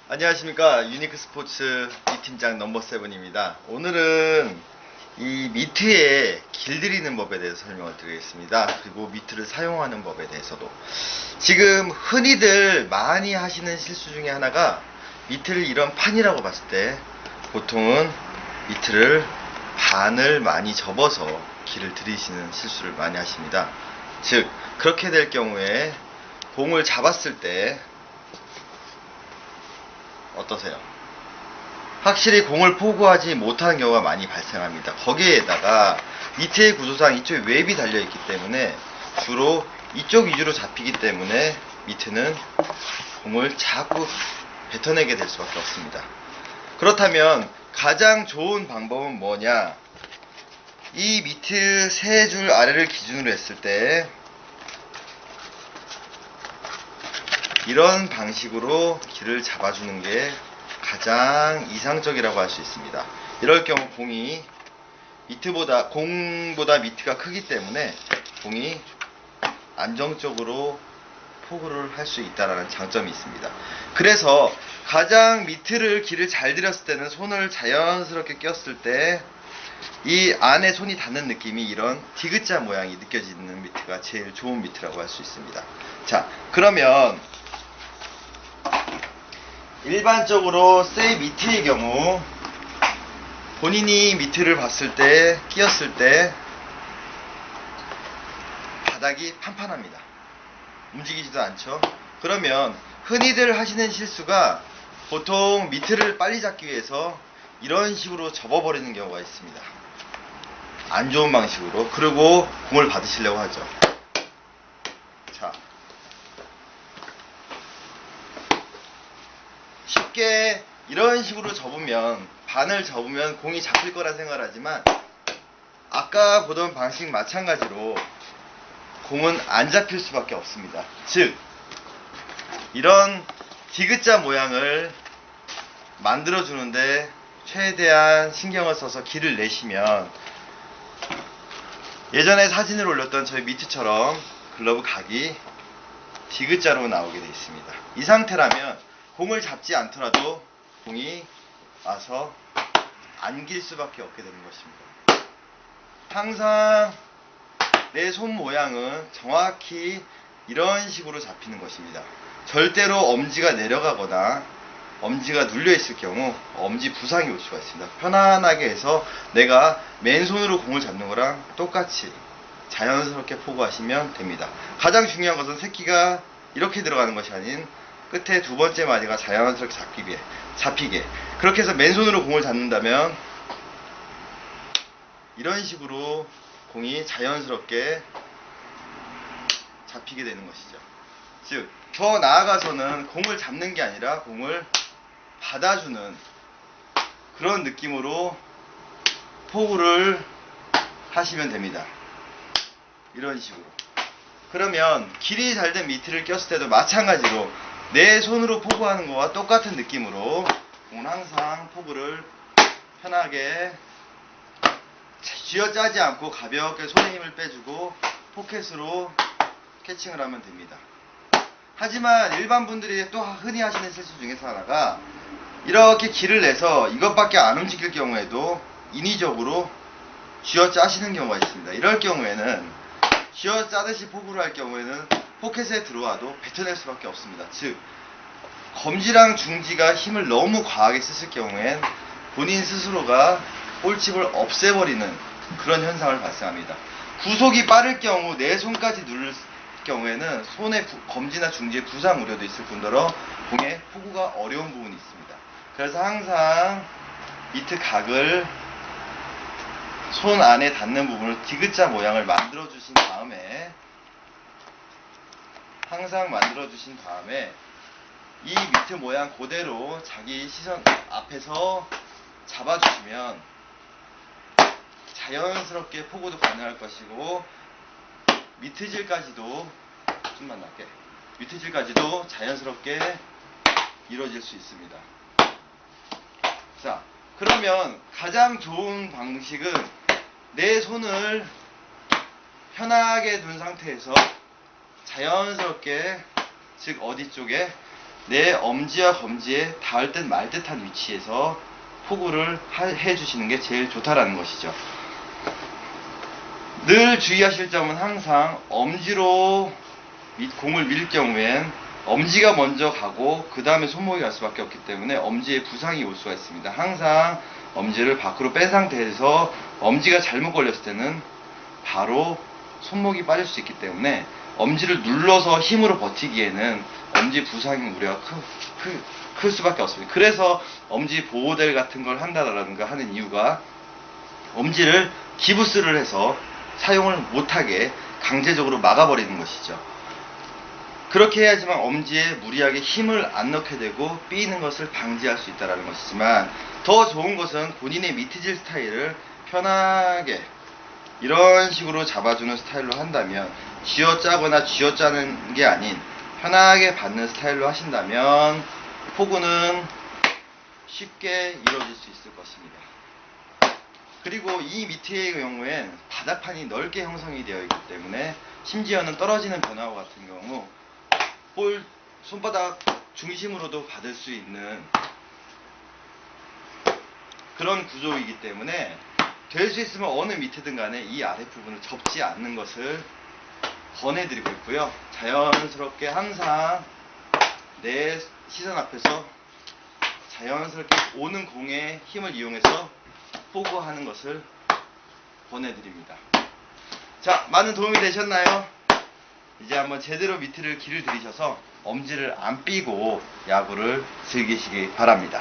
안녕하십니까. 유니크 스포츠 이팀장 넘버 7입니다. 오늘은 이 미트에 길들이는 법에 대해서 설명을 드리겠습니다. 그리고 미트를 사용하는 법에 대해서도. 지금 흔히들 많이 하시는 실수 중에 하나가 미트를 이런 판이라고 봤을 때 보통은 미트를 반을 많이 접어서 길을 들이시는 실수를 많이 하십니다. 즉 그렇게 될 경우에 공을 잡았을 때 어떠세요? 확실히 공을 포구하지 못하는 경우가 많이 발생합니다. 거기에다가 미트의 구조상 이쪽에 웹이 달려있기 때문에 주로 이쪽 위주로 잡히기 때문에 미트는 공을 자꾸 뱉어내게 될 수밖에 없습니다. 그렇다면 가장 좋은 방법은 뭐냐? 이 미트 세 줄 아래를 기준으로 했을 때 이런 방식으로 길을 잡아주는 게 가장 이상적이라고 할 수 있습니다. 이럴 경우 공이 공보다 미트가 크기 때문에 공이 안정적으로 포구를 할 수 있다는 장점이 있습니다. 그래서 가장 미트를 길을 잘 들였을 때는 손을 자연스럽게 꼈을 때 이 안에 손이 닿는 느낌이 이런 디귿자 모양이 느껴지는 미트가 제일 좋은 미트라고 할 수 있습니다. 자, 그러면 일반적으로 세 미트의 경우 본인이 미트를 봤을 때 끼었을 때 바닥이 판판합니다. 움직이지도 않죠. 그러면 흔히들 하시는 실수가 보통 미트를 빨리 잡기 위해서 이런 식으로 접어버리는 경우가 있습니다. 안 좋은 방식으로. 그리고 공을 받으시려고 하죠. 자, 쉽게 이런 식으로 접으면, 반을 접으면 공이 잡힐 거라 생각을 하지만 아까 보던 방식 마찬가지로 공은 안 잡힐 수밖에 없습니다. 즉 이런 디귿자 모양을 만들어 주는데 최대한 신경을 써서 길을 내시면 예전에 사진을 올렸던 저희 미트처럼 글러브 각이 디귿자로 나오게 되어 있습니다. 이 상태라면 공을 잡지 않더라도 공이 와서 안길 수밖에 없게 되는 것입니다. 항상 내 손 모양은 정확히 이런 식으로 잡히는 것입니다. 절대로 엄지가 내려가거나 엄지가 눌려 있을 경우 엄지 부상이 올 수가 있습니다. 편안하게 해서 내가 맨손으로 공을 잡는 거랑 똑같이 자연스럽게 포구하시면 됩니다. 가장 중요한 것은 새끼가 이렇게 들어가는 것이 아닌 끝에 두 번째 마디가 자연스럽게 잡히게 그렇게 해서 맨손으로 공을 잡는다면 이런 식으로 공이 자연스럽게 잡히게 되는 것이죠. 즉 더 나아가서는 공을 잡는 게 아니라 공을 받아주는 그런 느낌으로 포구를 하시면 됩니다. 이런 식으로. 그러면 길이 잘 된 미트를 꼈을 때도 마찬가지로 내 손으로 포구하는 거와 똑같은 느낌으로 공은 항상 포구를 편하게 쥐어짜지 않고 가볍게 손에 힘을 빼주고 포켓으로 캐칭을 하면 됩니다. 하지만 일반 분들이 또 흔히 하시는 실수 중에서 하나가 이렇게 길을 내서 이것밖에 안 움직일 경우에도 인위적으로 쥐어짜시는 경우가 있습니다. 이럴 경우에는 쥐어짜듯이 포구를 할 경우에는 포켓에 들어와도 뱉어낼 수밖에 없습니다. 즉 검지랑 중지가 힘을 너무 과하게 쓰실 경우엔 본인 스스로가 볼칩을 없애버리는 그런 현상을 발생합니다. 구속이 빠를 경우 내 손까지 누를 경우에는 손의 검지나 중지에 부상 우려도 있을 뿐더러 공에 포구가 어려운 부분이 있습니다. 그래서 항상 미트 각을 손 안에 닿는 부분을 디귿자 모양을 만들어 주신 다음에 이 미트 모양 그대로 자기 시선 앞에서 잡아주시면 자연스럽게 포구도 가능할 것이고 미트질까지도 자연스럽게 이루어질 수 있습니다. 자, 그러면 가장 좋은 방식은 내 손을 편하게 둔 상태에서 자연스럽게, 즉 어디 쪽에 내 엄지와 검지에 닿을 듯 말 듯한 위치에서 포구를 해주시는 게 제일 좋다라는 것이죠. 늘 주의하실 점은 항상 엄지로 공을 밀 경우엔 엄지가 먼저 가고 그 다음에 손목이 갈 수밖에 없기 때문에 엄지에 부상이 올 수가 있습니다. 항상 엄지를 밖으로 뺀 상태에서 엄지가 잘못 걸렸을 때는 바로 손목이 빠질 수 있기 때문에 엄지를 눌러서 힘으로 버티기에는 엄지 부상의 우려가 클 수밖에 없습니다. 그래서 엄지 보호대 같은 걸 한다라든가 하는 이유가 엄지를 기부스를 해서 사용을 못하게 강제적으로 막아버리는 것이죠. 그렇게 해야지만 엄지에 무리하게 힘을 안 넣게 되고 삐는 것을 방지할 수 있다는 것이지만, 더 좋은 것은 본인의 미트질 스타일을 편하게 이런 식으로 잡아주는 스타일로 한다면, 쥐어짜거나 쥐어짜는 게 아닌 편하게 받는 스타일로 하신다면 포구는 쉽게 이루어질 수 있을 것입니다. 그리고 이 미트의 경우엔 바닥판이 넓게 형성이 되어 있기 때문에 심지어는 떨어지는 변화와 같은 경우 볼 손바닥 중심으로도 받을 수 있는 그런 구조이기 때문에 될 수 있으면 어느 미트든 간에 이 아랫부분을 접지 않는 것을 권해드리고 있고요. 자연스럽게 항상 내 시선 앞에서 자연스럽게 오는 공의 힘을 이용해서 포구하는 것을 권해드립니다. 자, 많은 도움이 되셨나요? 이제 한번 제대로 미트를 기를 들이셔서 엄지를 안 삐고 야구를 즐기시기 바랍니다.